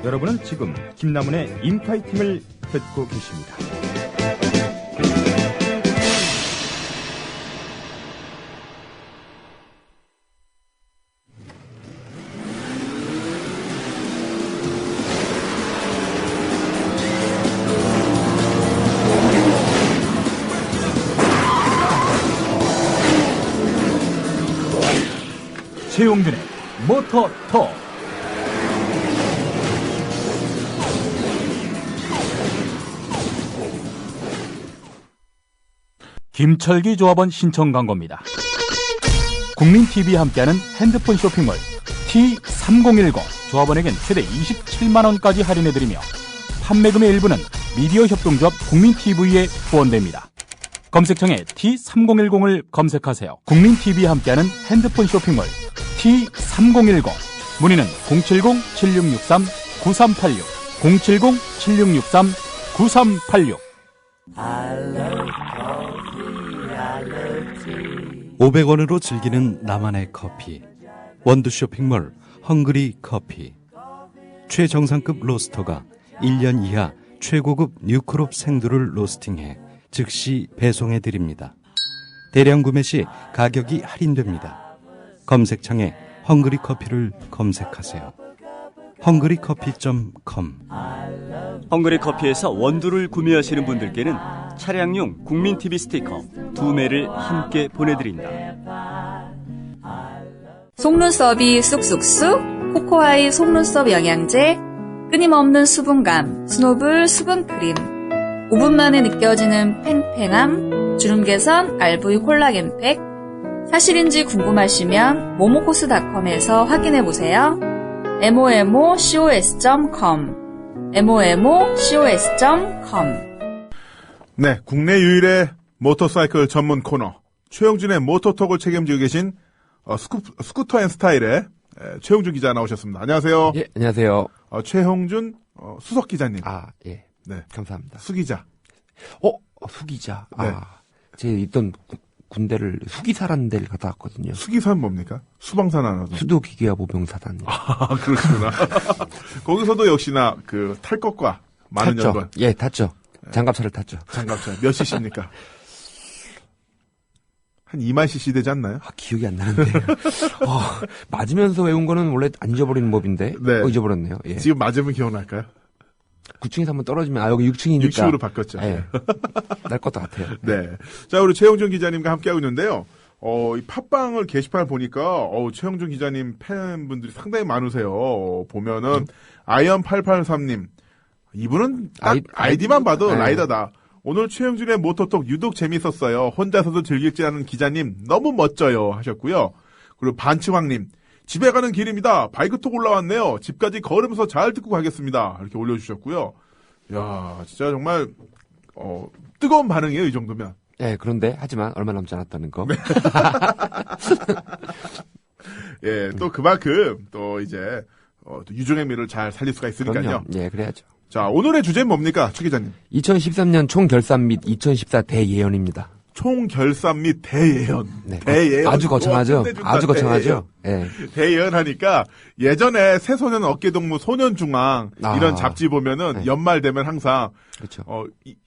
여러분은 지금 김남훈의 인파이팅을 듣고 계십니다. 최용준의 모터톡. 김철기 조합원 신청 광고입니다. 국민TV에 함께하는 핸드폰 쇼핑몰 T3010 조합원에겐 최대 27만원까지 할인해드리며 판매금의 일부는 미디어 협동조합 국민TV에 후원됩니다. 검색창에 T3010을 검색하세요. 국민TV에 함께하는 핸드폰 쇼핑몰 T3010. 문의는 070-7663-9386 070-7663-9386. 500원으로 즐기는 나만의 커피. 원두 쇼핑몰 헝그리 커피. 최정상급 로스터가 1년 이하 최고급 뉴크롭 생두를 로스팅해 즉시 배송해드립니다. 대량 구매 시 가격이 할인됩니다. 검색창에 헝그리 커피를 검색하세요. 헝그리커피.com. 헝그리 커피에서 원두를 구매하시는 분들께는 차량용 국민TV 스티커 2매를 함께 보내드린다. 속눈썹이 쑥쑥쑥, 코코아이 속눈썹 영양제, 끊임없는 수분감, 스노블 수분크림, 5분 만에 느껴지는 팽팽함, 주름 개선 RV 콜라겐팩. 사실인지 궁금하시면 모모코스닷컴에서 확인해보세요. momocos.com momocos.com. 네, 국내 유일의 모터사이클 전문 코너 최용준의 모터톡을 책임지고 계신 스쿠터 앤 스타일의 최용준 기자 나오셨습니다. 안녕하세요. 예, 안녕하세요. 최용준 수석 기자님. 아, 예. 네, 감사합니다. 수기자. 수기자. 네. 아, 제가 있던 군대를 수기사라는 데를 갔다 왔거든요. 수기사는 뭡니까? 수방사나라도. 수도기계화보병사단. 아, 그렇구나. 거기서도 역시나 탈 것과 많은 탔죠. 연관. 예, 탔죠. 장갑차를 탔죠. 장갑차. 몇 cc입니까? 한 2만 cc 되지 않나요? 기억이 안 나는데. 맞으면서 외운 거는 원래 안 잊어버리는 법인데. 네. 잊어버렸네요. 예. 지금 맞으면 기억날까요? 9층에서 한번 떨어지면, 여기 6층이니까. 6층으로 바뀌었죠. 예. 날 것도 같아요. 네. 자, 우리 최용준 기자님과 함께하고 있는데요. 이 팟빵을 게시판을 보니까, 최용준 기자님 팬분들이 상당히 많으세요. 보면은, 아이언883님. 이분은 딱 아이디만 봐도 네. 라이더다. 오늘 최용준의 모터톡 유독 재밌었어요. 혼자서도 즐길 줄 아는 기자님 너무 멋져요. 하셨고요. 그리고 반치왕님. 집에 가는 길입니다. 바이크톡 올라왔네요. 집까지 걸으면서 잘 듣고 가겠습니다. 이렇게 올려주셨고요. 이야, 진짜 정말, 뜨거운 반응이에요. 이 정도면. 네, 그런데, 하지만 얼마 남지 않았다는 거. 네. 예, 또 그만큼, 또 이제, 또 유종의 미를 잘 살릴 수가 있으니까요. 그럼요. 예, 그래야죠. 자, 오늘의 주제는 뭡니까? 최 기자님. 2013년 총결산 및 2014 대예언입니다. 총결산 및 대예언. 네. 대예언. 아주 거창하죠. 아주 거창하죠. 예. 대예언 하니까 예전에 새소년 어깨동무 소년중앙 이런 잡지 보면은 네. 연말 되면 항상 그렇죠.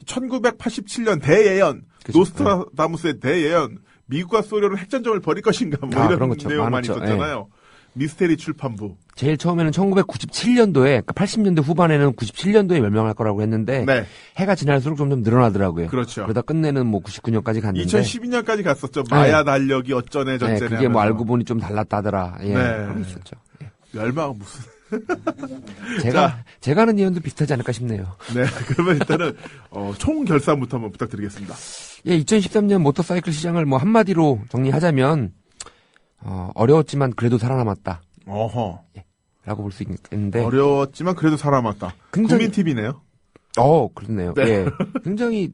1987년 대예언, 그렇죠. 노스트라다무스의 대예언, 미국과 소련은 핵전쟁을 벌일 것인가 뭐 이런 그런 거죠. 내용 많이 많았죠. 있었잖아요. 미스테리 출판부. 제일 처음에는 1997년도에, 그러니까 80년대 후반에는 97년도에 멸망할 거라고 했는데, 네. 해가 지날수록 점점 늘어나더라고요. 그렇죠. 그러다 끝내는 99년까지 갔는데. 2012년까지 갔었죠. 마야 달력이 어쩌네 저쩌네. 네, 그게 하면서. 알고 보니 좀 달랐다더라. 예. 네. 그런 게 있었죠. 예. 멸망은 무슨. 제가 하는 예언도 비슷하지 않을까 싶네요. 네, 그러면 일단은, 총 결산부터 한번 부탁드리겠습니다. 예, 2013년 모터사이클 시장을 한마디로 정리하자면, 어려웠지만 그래도 살아남았다. 어허. 예, 라고 볼 수 있겠는데. 어려웠지만 그래도 살아남았다. 국민 TV네요. 그렇네요. 네. 예. 굉장히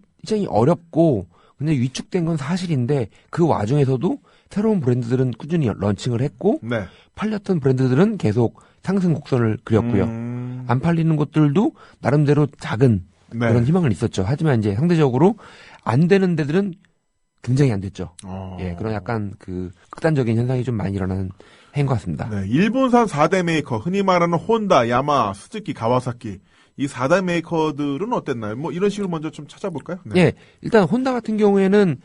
어렵고, 굉장히 위축된 건 사실인데, 그 와중에서도 새로운 브랜드들은 꾸준히 런칭을 했고, 네. 팔렸던 브랜드들은 계속 상승 곡선을 그렸고요. 안 팔리는 것들도 나름대로 작은 네. 그런 희망은 있었죠. 하지만 이제 상대적으로 안 되는 데들은 굉장히 안 됐죠. 어. 예, 그런 약간 그 극단적인 현상이 좀 많이 일어나는 해인 것 같습니다. 네, 일본산 4대 메이커, 흔히 말하는 혼다, 야마, 스즈키, 가와사키. 이 4대 메이커들은 어땠나요? 뭐 이런 식으로 먼저 좀 찾아볼까요? 네. 예, 일단 혼다 같은 경우에는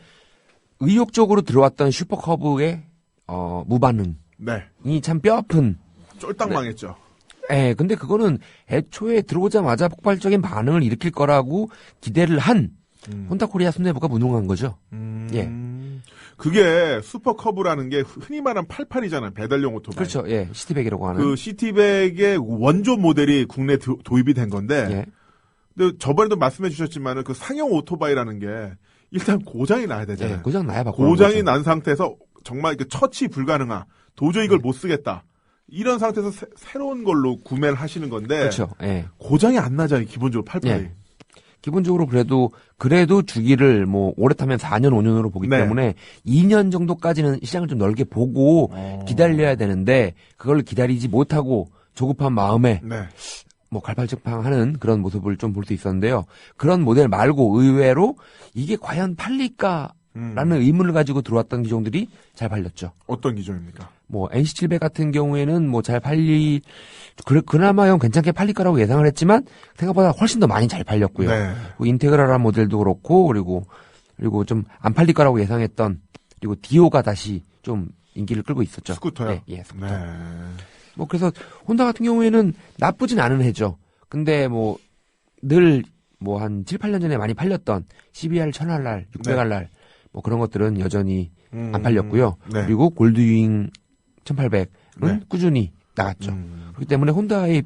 의욕적으로 들어왔던 슈퍼커브의 무반응이 네. 참 뼈아픈. 쫄딱 네. 망했죠. 예, 근데 그거는 애초에 들어오자마자 폭발적인 반응을 일으킬 거라고 기대를 한 혼다 코리아 수뇌부가 무능한 거죠. 예. 그게 슈퍼커브라는 게 흔히 말하는 88이잖아요. 배달용 오토바이. 그렇죠. 예, 시티백이라고 하는. 그 시티백의 원조 모델이 국내 도입이 된 건데. 예. 근데 저번에도 말씀해 주셨지만은 그 상용 오토바이라는 게 일단 고장이 나야 되잖아요. 예, 고장 나야 바꾸는 고장이 거죠. 난 상태에서 정말 그 처치 불가능한 도저히 이걸 못 쓰겠다. 이런 상태에서 새로운 걸로 구매를 하시는 건데. 그렇죠. 예. 고장이 안 나잖아요. 기본적으로 88이. 예. 기본적으로 그래도 주기를 뭐 오래 타면 4년 5년으로 보기 네. 때문에 2년 정도까지는 시장을 좀 넓게 보고 기다려야 되는데 그걸 기다리지 못하고 조급한 마음에 네. 뭐 갈팡질팡하는 그런 모습을 좀 볼 수 있었는데요. 그런 모델 말고 의외로 이게 과연 팔릴까라는 의문을 가지고 들어왔던 기종들이 잘 팔렸죠. 어떤 기종입니까? 뭐 NC700 같은 경우에는 뭐 잘 그나마 형 괜찮게 팔릴 거라고 예상을 했지만 생각보다 훨씬 더 많이 잘 팔렸고요. 네. 뭐 인테그랄한 모델도 그렇고 그리고 좀 안 팔릴 거라고 예상했던 그리고 디오가 다시 좀 인기를 끌고 있었죠. 스쿠터요? 네, 예, 스쿠터. 네. 뭐 그래서 혼다 같은 경우에는 나쁘진 않은 해죠. 근데 뭐 늘 뭐 한 7, 8년 전에 많이 팔렸던 CBR 1000R, 600R 뭐 그런 것들은 여전히 안 팔렸고요. 네. 그리고 골드윙 1800은 네. 꾸준히 나갔죠. 그렇기 때문에 혼다의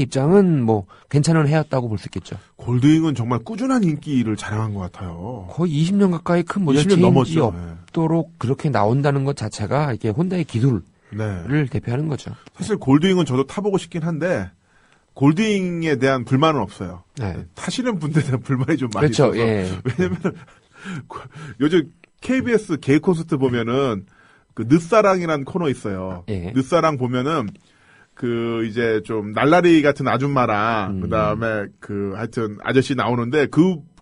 입장은 뭐 괜찮은 해였다고 볼 수 있겠죠. 골드윙은 정말 꾸준한 인기를 자랑한 것 같아요. 거의 20년 가까이 큰 모델 20년 체인지 넘었죠. 없도록 그렇게 나온다는 것 자체가 이게 혼다의 기술을 네. 대표하는 거죠. 사실 골드윙은 저도 타보고 싶긴 한데 골드윙에 대한 불만은 없어요. 네. 타시는 분들에 대한 불만이 좀 많이 그렇죠. 있어서 예. 왜냐면 요즘 KBS 개그 콘서트 보면은 그 늦사랑이라는 코너 있어요. 예. 늦사랑 보면은 그 이제 좀 날라리 같은 아줌마랑 그다음에 그 하여튼 아저씨 나오는데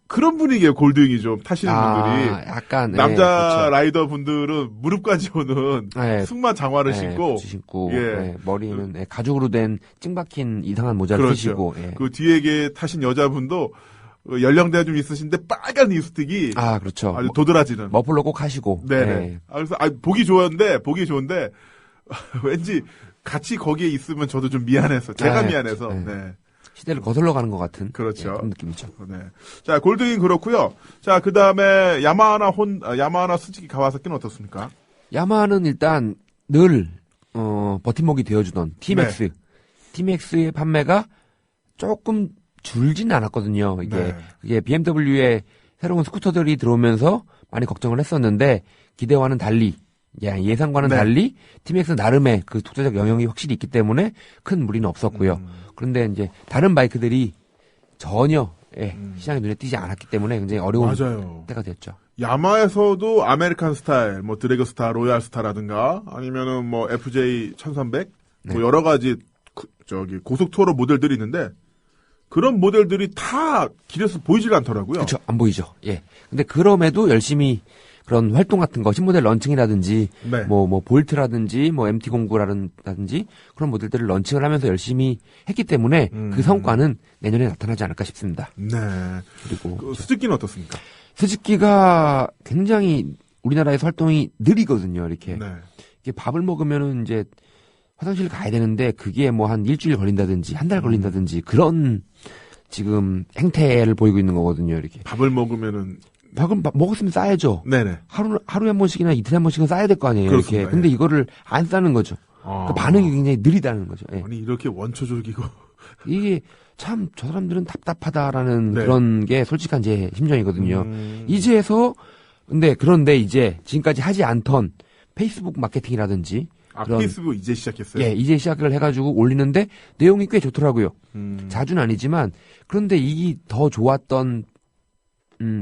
그런 분위기예요. 골드윙이 좀 타시는 분들이 약간 남자 그렇죠. 라이더 분들은 무릎까지 오는 네. 승마 장화를 신고 부츠 신고 예. 예, 머리는 가죽으로 된 찡박힌 이상한 모자를 그렇죠. 쓰시고 예. 그 뒤에 타신 여자분도 연령대가 좀 있으신데 빨간 립스틱이 아 그렇죠. 아주 도드라지는. 머플러 꼭 하시고 네네. 예. 그래서 보기 좋은데 왠지 같이 거기에 있으면 저도 좀 미안해서 제가 네, 미안해서. 네. 네. 시대를 거슬러 가는 것 같은 그렇죠. 예, 그런 느낌이죠. 네. 자, 골드윙 그렇고요. 자, 그다음에 야마하나 스즈키 가와사키는 어떻습니까? 야마하는 일단 늘 버팀목이 되어주던 T-Max. 네. T-Max의 판매가 조금 줄지는 않았거든요. 네. 이게 BMW의 새로운 스쿠터들이 들어오면서 많이 걱정을 했었는데 기대와는 달리 예상과는 네. 달리 T-Max 나름의 그 독자적 영역이 확실히 있기 때문에 큰 무리는 없었고요. 음. 그런데 이제 다른 바이크들이 전혀 시장에 눈에 띄지 않았기 때문에 굉장히 어려운 맞아요. 때가 됐죠. 야마에서도 아메리칸 스타일, 뭐 드래그 스타, 로얄 스타라든가 아니면은 뭐 FJ 1300, 네. 뭐 여러 가지 고속투어로 모델들이 있는데 그런 모델들이 다 길에서 보이질 않더라고요. 그렇죠. 안 보이죠. 예. 근데 그럼에도 열심히 그런 활동 같은 거, 신모델 런칭이라든지, 네. 뭐 볼트라든지, 뭐 MT09라든지, 그런 모델들을 런칭을 하면서 열심히 했기 때문에 그 성과는 내년에 나타나지 않을까 싶습니다. 네. 그리고 그 스즈키는 어떻습니까? 스즈키가 굉장히 우리나라에서 활동이 느리거든요, 이렇게. 네. 이게 밥을 먹으면은 이제 화장실 가야 되는데 그게 뭐 한 일주일 걸린다든지, 한 달 걸린다든지, 그런 지금 행태를 보이고 있는 거거든요, 이렇게. 밥을 먹으면은 밥을 먹었으면 싸야죠. 네네. 하루에 한 번씩이나 이틀에 한 번씩은 싸야 될 거 아니에요. 그렇습니다. 이렇게. 근데 예. 이거를 안 싸는 거죠. 그러니까 반응이 굉장히 느리다는 거죠. 예. 아니 이렇게 원초적이고 이게 참 저 사람들은 답답하다라는 네. 그런 게 솔직한 제 심정이거든요. 그런데 이제 지금까지 하지 않던 페이스북 마케팅이라든지 그런 페이스북 이제 시작했어요. 예, 이제 시작을 해가지고 올리는데 내용이 꽤 좋더라고요. 음. 자주는 아니지만 그런데 이 더 좋았던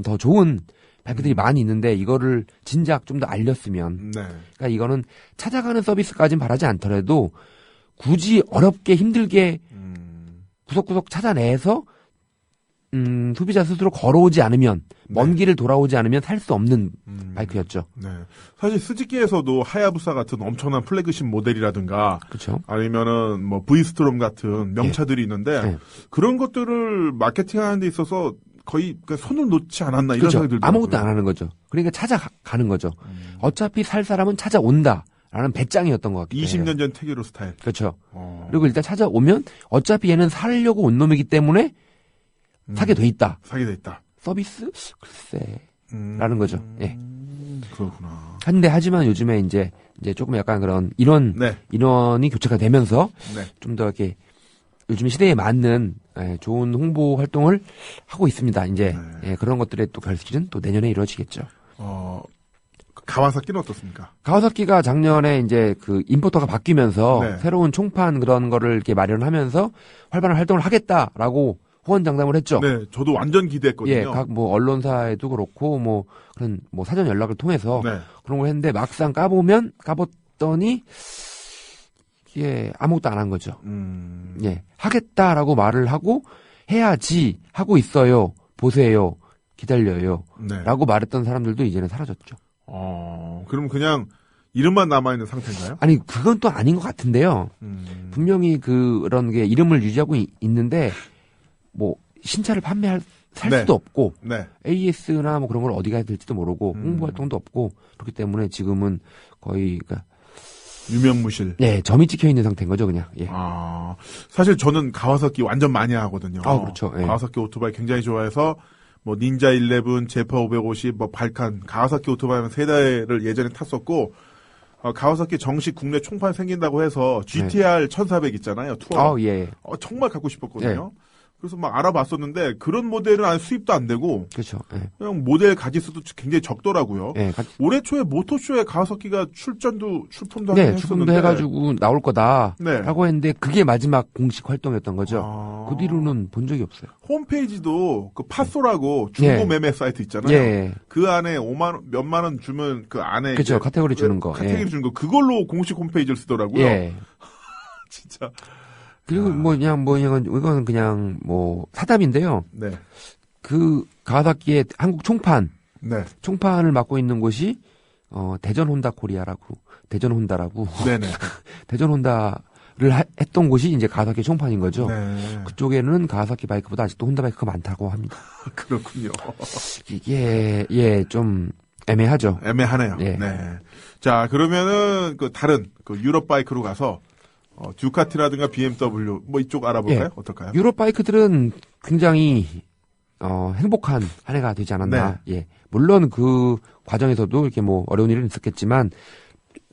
더 좋은 바이크들이 많이 있는데 이거를 진작 좀 더 알렸으면 네. 그러니까 이거는 찾아가는 서비스까지는 바라지 않더라도 굳이 어렵게 힘들게 구석구석 찾아내서 소비자 스스로 걸어오지 않으면 먼 길을 돌아오지 않으면 살 수 없는 바이크였죠. 네. 사실 스즈키에서도 하야부사 같은 엄청난 플래그십 모델이라든가 그렇죠. 아니면은 뭐 V스트롬 같은 명차들이 있는데 네. 그런 것들을 마케팅하는 데 있어서 거의 손을 놓지 않았나 이런 그렇죠. 생각이 들더라고요. 아무것도 안 하는 거죠. 그러니까 찾아가는 거죠. 어차피 살 사람은 찾아온다라는 배짱이었던 것 같아요. 20년 전 태기로 스타일. 그렇죠. 그리고 일단 찾아오면 어차피 얘는 살려고 온 놈이기 때문에 사게 돼 있다. 사게 돼 있다. 서비스? 글쎄. 라는 거죠. 예. 그렇구나. 하지만 요즘에 이제 조금 약간 그런 인원이 교체가 되면서 네. 좀 더 이렇게 요즘 시대에 맞는 좋은 홍보 활동을 하고 있습니다. 이제 그런 것들의 또 결실은 또 내년에 이루어지겠죠. 가와사키는 어떻습니까? 가와사키가 작년에 이제 그 임포터가 바뀌면서 네. 새로운 총판 그런 거를 이렇게 마련하면서 활발한 활동을 하겠다라고 호언장담을 했죠. 네, 저도 완전 기대했거든요. 예, 각 뭐 언론사에도 그렇고 뭐 그런 뭐 사전 연락을 통해서 네. 그런 걸 했는데 막상 까봤더니 예, 아무것도 안 한 거죠. 예, 하겠다라고 말을 하고 해야지 하고 있어요. 보세요. 기다려요. 네. 라고 말했던 사람들도 이제는 사라졌죠. 그럼 그냥 이름만 남아있는 상태인가요? 아니, 그건 또 아닌 것 같은데요. 분명히 그런 게 이름을 유지하고 있는데, 뭐, 신차를 살 네. 수도 없고, 네. AS나 뭐 그런 걸 어디 가야 될지도 모르고, 홍보 활동도 없고, 그렇기 때문에 지금은 거의, 그러니까 유명무실. 네, 점이 찍혀 있는 상태인 거죠, 그냥. 예. 사실 저는 가와사키 완전 마니아하거든요. 그렇죠. 예. 가와사키 오토바이 굉장히 좋아해서, 뭐, 닌자 11, 제파 550, 뭐, 발칸, 가와사키 오토바이 세 대를 예전에 탔었고, 가와사키 정식 국내 총판 생긴다고 해서 GTR 1400 있잖아요. 투어. 예. 정말 갖고 싶었거든요. 그래서 막 알아봤었는데 그런 모델은 아예 수입도 안 되고 그렇죠. 예. 그냥 모델 가지수도 굉장히 적더라고요. 예. 올해 초에 모토쇼에 가와사키가 출품도 네, 하긴 출품도 했었는데 해가지고 나올 거다. 네. 라고 했는데 그게 마지막 공식 활동이었던 거죠. 그 뒤로는 본 적이 없어요. 홈페이지도 그 파소라고 중고 매매 사이트 있잖아요. 예. 그 안에 5만 원, 몇만 원 주면 그 안에 그렇죠. 카테고리 주는 거. 카테고리 주는 거 그걸로 공식 홈페이지를 쓰더라고요. 예. 진짜. 그리고 이거는 그냥 뭐 사담인데요. 네. 그 가와사키의 한국 총판, 네. 총판을 맡고 있는 곳이 대전 혼다 코리아라고, 대전 혼다라고. 네네. 대전 혼다를 했던 곳이 이제 가와사키 총판인 거죠. 네. 그쪽에는 가와사키 바이크보다 아직도 혼다 바이크가 많다고 합니다. 그렇군요. 이게 좀 애매하죠. 애매하네요. 예. 네. 자, 그러면은 그 다른 그 유럽 바이크로 가서 듀카티라든가 BMW 뭐 이쪽 알아볼까요? 예. 어떨까요? 유럽 바이크들은 굉장히 행복한 한 해가 되지 않았나. 예. 물론 그 과정에서도 이렇게 뭐 어려운 일은 있었겠지만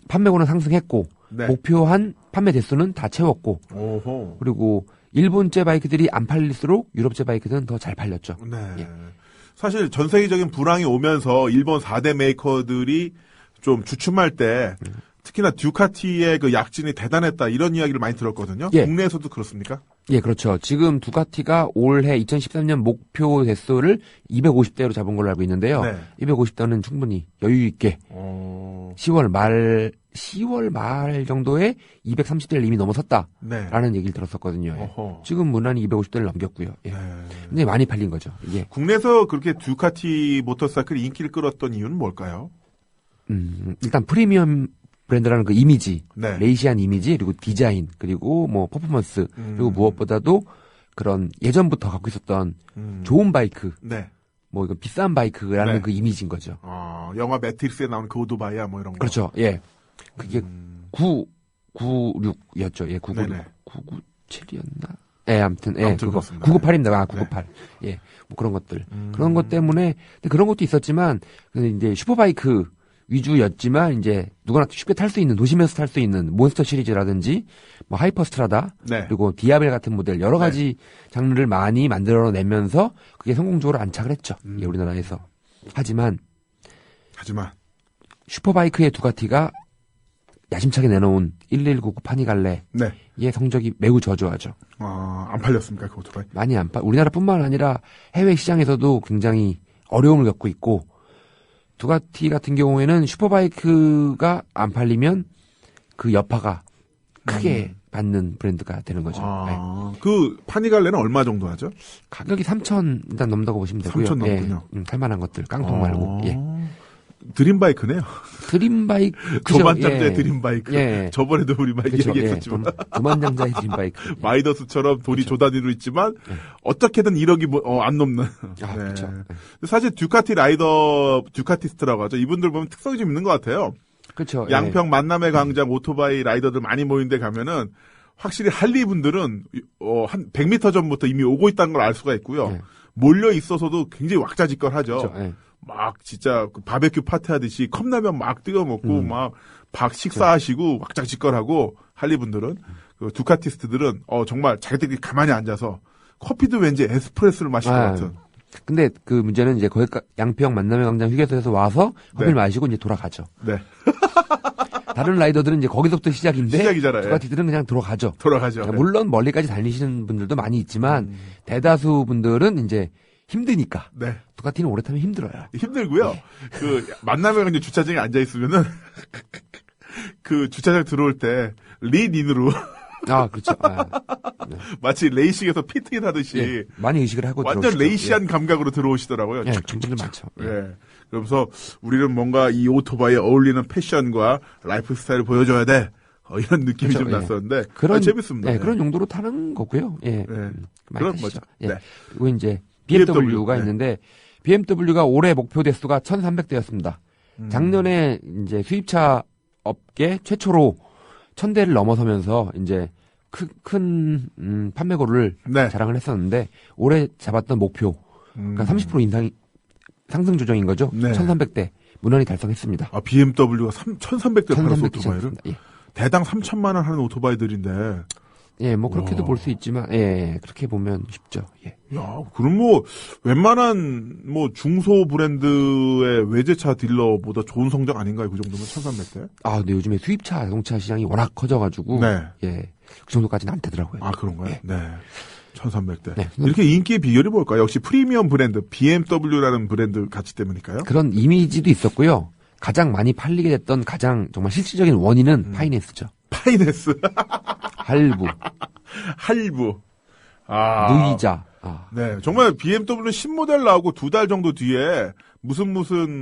판매고는 상승했고 네. 목표한 판매 대수는 다 채웠고 오호. 그리고 일본제 바이크들이 안 팔릴수록 유럽제 바이크들은 더 잘 팔렸죠. 네. 예. 사실 전 세계적인 불황이 오면서 일본 4대 메이커들이 좀 주춤할 때 특히나 듀카티의 그 약진이 대단했다 이런 이야기를 많이 들었거든요. 예. 국내에서도 그렇습니까? 예, 그렇죠. 지금 두카티가 올해 2013년 목표 대수를 250대로 잡은 걸로 알고 있는데요. 네. 250대는 충분히 여유 있게 10월 말 정도에 230대를 이미 넘어섰다라는 네. 얘기를 들었었거든요. 예. 어허. 지금 무난히 250대를 넘겼고요. 예. 네. 근데 많이 팔린 거죠. 이게 국내에서 그렇게 듀카티 모터사이클 인기를 끌었던 이유는 뭘까요? 일단 프리미엄 브랜드라는 그 이미지, 네. 레이시한 이미지, 그리고 디자인, 그리고 뭐 퍼포먼스, 그리고 무엇보다도 그런 예전부터 갖고 있었던 좋은 바이크, 네. 뭐 이거 비싼 바이크라는 네. 그 이미지인 거죠. 영화 매트릭스에 나오는 그 오토바이야 뭐 이런 거. 그렇죠. 예. 그게 996이었죠. 예, 996. 997이었나? 예, 아무튼 그거. 그렇습니다. 998입니다. 998. 네. 예. 뭐 그런 것들. 그런 것 때문에 근데 그런 것도 있었지만 근데 이제 슈퍼바이크 위주였지만 이제 누구나 쉽게 탈 수 있는 도심에서 탈 수 있는 몬스터 시리즈라든지 뭐 하이퍼스트라다 네. 그리고 디아벨 같은 모델 여러 가지 장르를 많이 만들어내면서 그게 성공적으로 안착을 했죠. 예, 우리나라에서. 하지만 슈퍼바이크의 두카티가 야심차게 내놓은 1199 파니갈레의 네. 성적이 매우 저조하죠. 안 팔렸습니까 그 오토바이? 많이 안 팔. 우리나라뿐만 아니라 해외 시장에서도 굉장히 어려움을 겪고 있고 두카티 같은 경우에는 슈퍼바이크가 안 팔리면 그 여파가 크게 받는 브랜드가 되는 거죠. 네. 그 파니갈레는 얼마 정도 하죠? 가격이 3,000 일단 넘는다고 보시면 되고요. 3,000 넘군요. 탈만한 것들 깡통 말고. 예. 드림바이크네요. 드림바이크. 조만장자의 드림바이크. 예. 저번에도 우리 많이 그쵸, 얘기했었지만. 조만장자의 드림바이크. 마이더스처럼 돈이 그쵸. 조단위로 있지만 예. 어떻게든 1억이 안 넘는. 그렇죠. 사실 듀카티스트라고 하죠. 이분들 보면 특성이 좀 있는 것 같아요. 그렇죠. 양평 만남의 광장 오토바이 라이더들 많이 모인 데 가면은 확실히 할리 분들은 한 100m 전부터 이미 오고 있다는 걸 알 수가 있고요. 예. 몰려 있어서도 굉장히 왁자지껄하죠. 그렇죠. 예. 막 진짜 그 바베큐 파티 하듯이 컵라면 막 뜨거 먹고 막 박 식사하시고 왁자지껄하고 할리 분들은 그 두카티스트들은 정말 자기들이 가만히 앉아서 커피도 왠지 에스프레소를 마실 것 같은. 근데 그 문제는 이제 거기 양평 만남의 광장 휴게소에서 와서 커피를 마시고 이제 돌아가죠. 네. 다른 라이더들은 이제 거기서부터 시작인데 시작이잖아요. 두카티들은 그냥 돌아가죠. 돌아가죠. 그러니까 물론 멀리까지 다니시는 분들도 많이 있지만 대다수 분들은 이제 힘드니까. 네. 두카티는 오래 타면 힘들어요. 힘들고요. 그 만남의 광장 주차장에 앉아 있으면은 그 주차장 들어올 때 리인으로 그렇죠. 네. 마치 레이싱에서 피트인 하듯이 예, 많이 의식을 하고 완전 들어오시죠. 레이시한 감각으로 들어오시더라고요. 예, 분들 많죠. 예. 그러면서 우리는 뭔가 이 오토바이에 어울리는 패션과 라이프 스타일을 보여줘야 돼. 이런 느낌이 그렇죠, 좀 예. 났었는데 그런 재밌습니다. 네, 그런 용도로 타는 거고요. 예. 그런 거죠. 예. 네. 그리고 이제 BMW가 네. 있는데 BMW가 올해 목표 대수가 1,300대였습니다. 작년에 이제 수입차 업계 최초로 1,000대를 넘어서면서 이제 큰 판매고를 네. 자랑을 했었는데 올해 잡았던 목표 그러니까 30% 인상 상승 조정인 거죠. 네. 1,300대 무난히 달성했습니다. BMW가 1,300대 팔았어 오토바이를. 예. 대당 3천만 원 하는 오토바이들인데. 예, 뭐 그렇게도 와. 볼 수 있지만 예, 그렇게 보면 쉽죠. 예. 야, 그럼 뭐 웬만한 뭐 중소 브랜드의 외제차 딜러보다 좋은 성적 아닌가요? 그 정도면 1,300대? 근데 요즘에 수입차 자동차 시장이 워낙 커져가지고 네. 예, 그 정도까지는 안 되더라고요. 그런가요? 예. 네. 1,300대. 네. 이렇게 인기의 비결이 뭘까요? 역시 프리미엄 브랜드, BMW라는 브랜드 가치 때문일까요? 그런 이미지도 있었고요. 가장 많이 팔리게 됐던 가장 정말 실질적인 원인은 파이낸스죠. 파이낸스. 할부, 할부. 무이자. 네. 정말 BMW 신모델 나오고 2달 정도 뒤에 무슨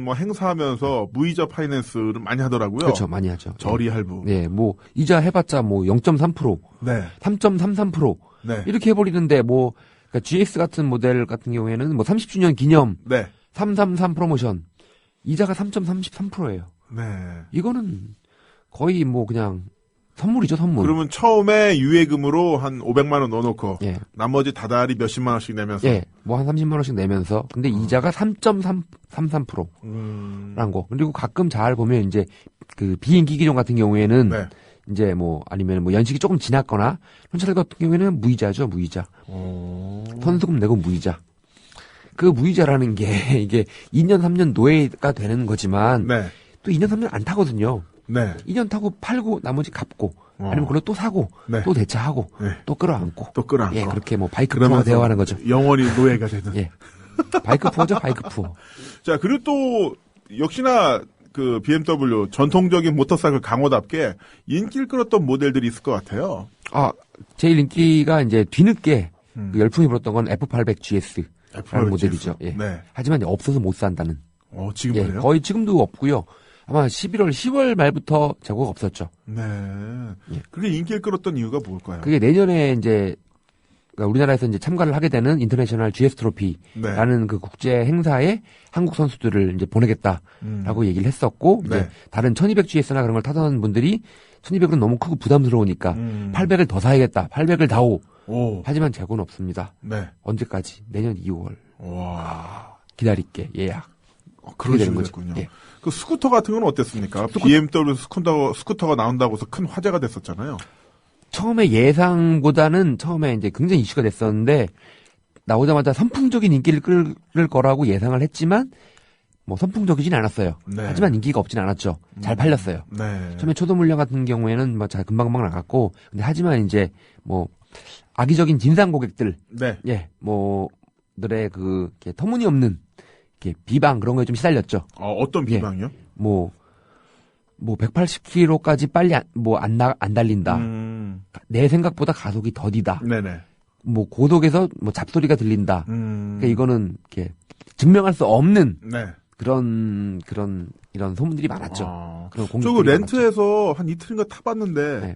뭐 행사하면서 무이자 파이낸스를 많이 하더라고요. 그렇죠, 많이 하죠. 저리 할부. 네, 뭐 이자 해봤자 뭐 0.3%, 네. 3.33%. 네. 이렇게 해버리는데 그러니까 GS 같은 모델 같은 경우에는 뭐 30주년 기념 네. 333 프로모션 이자가 3.33%예요. 네. 이거는 거의 뭐 그냥 선물이죠, 선물. 그러면 처음에 유예금으로 한 500만 원 넣어놓고 예. 나머지 다달이 몇십만 원씩 내면서 예, 뭐 한 30만 원씩 내면서 근데 이자가 3.33%라는 거. 그리고 가끔 잘 보면 이제 그 비인기 기종 같은 경우에는 네. 이제 뭐 아니면 뭐 연식이 조금 지났거나 현찰 같은 경우에는 무이자죠, 무이자. 선수금 내고 무이자. 그 무이자라는 게 이게 2년 3년 노예가 되는 거지만 네. 또 2년 3년 안 타거든요. 네. 2년 타고 팔고 나머지 갚고 아니면 그걸로 또 사고 네. 또 대차하고 네. 또 끌어안고 또 끌어안고. 예, 그렇게 뭐 바이크 푸어가 되어가는 거죠. 영원히 노예가 되는. 예. 바이크 푸어죠, 바이크 푸어. 자, 그리고 또 역시나 그 BMW 전통적인 모터사이클 강호답게 인기를 끌었던 모델들이 있을 것 같아요. 제일 인기가 이제 뒤늦게 그 열풍이 불었던 건 F800 GS라는 F800 모델이죠. 예. 네. 하지만 이제 없어서 못 산다는. 지금 예, 그래요? 거의 지금도 없고요. 아마 11월, 10월 말부터 재고가 없었죠. 네. 예. 그게 인기를 끌었던 이유가 뭘까요? 그게 내년에 이제 그러니까 우리나라에서 이제 참가를 하게 되는 인터내셔널 GS 트로피라는 네. 그 국제 행사에 한국 선수들을 이제 보내겠다라고 얘기를 했었고 네. 이제 다른 1200 GS나 그런 걸 타던 분들이 1200으로 너무 크고 부담스러우니까 800을 더 사야겠다. 800을 다오. 하지만 재고는 없습니다. 네. 언제까지? 내년 2월. 와. 기다릴게. 예약. 그런 되는 식으로 거죠. 됐군요. 예. 그 스쿠터 같은 건 어땠습니까? BMW 스쿠터가 나온다고 해서 큰 화제가 됐었잖아요. 처음에 예상보다는 처음에 이제 굉장히 이슈가 됐었는데 나오자마자 선풍적인 인기를 끌 거라고 예상을 했지만 뭐 선풍적이진 않았어요. 네. 하지만 인기가 없진 않았죠. 잘 팔렸어요. 네. 처음에 초도 물량 같은 경우에는 뭐 잘 금방금방 나갔고 근데 하지만 이제 뭐 악의적인 진상 고객들 네. 예, 뭐들의 그 이렇게 터무니없는 이렇게 비방 그런 거에 좀 시달렸죠. 어떤 비방이요? 뭐 180km까지 빨리 안 달린다. 내 생각보다 가속이 더디다. 네네. 뭐 고속에서 뭐 잡소리가 들린다. 그러니까 이거는 이렇게 증명할 수 없는 네. 이런 소문들이 많았죠. 그런 저거 공격들이 렌트해서 한 이틀인가 타봤는데 네.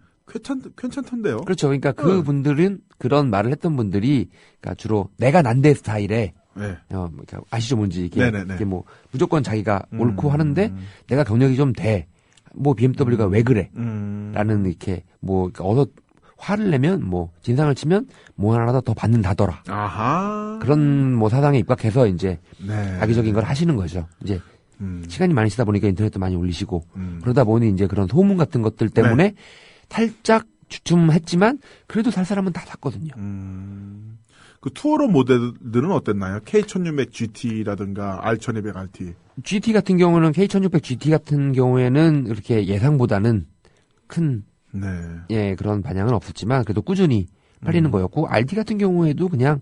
괜찮던데요. 그렇죠. 그러니까 그 분들은 그런 말을 했던 분들이 그러니까 주로 내가 난데 스타일의 네. 그러니까 아시죠 뭔지 이게, 네네네. 이게 뭐 무조건 자기가 옳고 하는데 내가 경력이 좀 돼. 뭐 BMW가 왜 그래? 라는 이렇게 뭐 그러니까 어서 화를 내면 뭐 진상을 치면 뭐 하나 더 받는다더라. 아하. 그런 뭐 사상에 입각해서 이제 네. 악의적인 걸 하시는 거죠. 이제 시간이 많으시다 보니까 인터넷도 많이 올리시고 그러다 보니 이제 그런 소문 같은 것들 때문에 네. 살짝 주춤했지만 그래도 살 사람은 다 샀거든요. 그 투어로 모델들은 어땠나요? K1600 GT라든가 R1200 RT. GT 같은 경우는 K1600 GT 같은 경우에는 이렇게 예상보다는 큰 네. 예, 그런 반향은 없었지만 그래도 꾸준히 팔리는 거였고 RT 같은 경우에도 그냥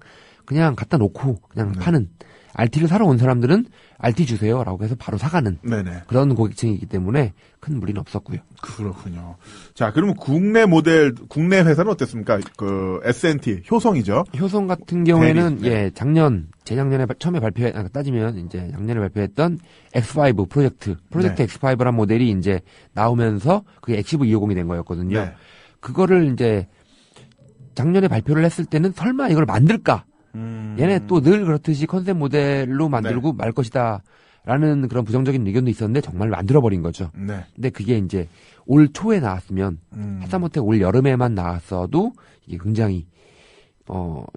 갖다 놓고 그냥 파는 RT를 사러 온 사람들은 RT 주세요라고 해서 바로 사가는 네네. 그런 고객층이기 때문에 큰 무리는 없었고요. 그렇군요. 자, 그러면 국내 국내 회사는 어땠습니까? 그 S&T 효성이죠. 효성 같은 경우에는 대리, 네. 예, 재작년에 처음에 따지면 이제 작년에 발표했던 X5 프로젝트 네. X5란 모델이 이제 나오면서 그게 엑시브 250이 된 거였거든요. 네. 그거를 이제 작년에 발표를 했을 때는 설마 이걸 만들까? 얘네 또 늘 그렇듯이 컨셉 모델로 만들고 말 것이다. 라는 그런 부정적인 의견도 있었는데 정말 만들어버린 거죠. 네. 근데 그게 이제 올 초에 나왔으면 하다못해 올 여름에만 나왔어도 이게 굉장히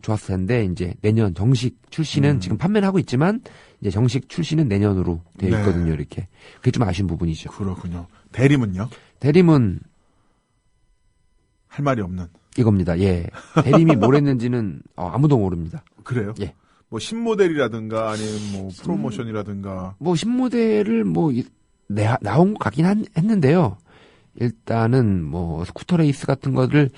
좋았을 텐데 이제 내년 정식 출시는 지금 판매는 하고 있지만 이제 정식 출시는 내년으로 되어 있거든요. 네. 이렇게 그게 좀 아쉬운 부분이죠. 그렇군요. 대림은요? 대림은 할 말이 없는. 이겁니다. 예, 대림이 뭘 했는지는 아무도 모릅니다. 그래요? 예. 뭐 신모델이라든가 아니면 뭐 프로모션이라든가. 뭐 신모델을 나온 것 같긴 했는데요. 일단은 뭐 스쿠터 레이스 같은 거를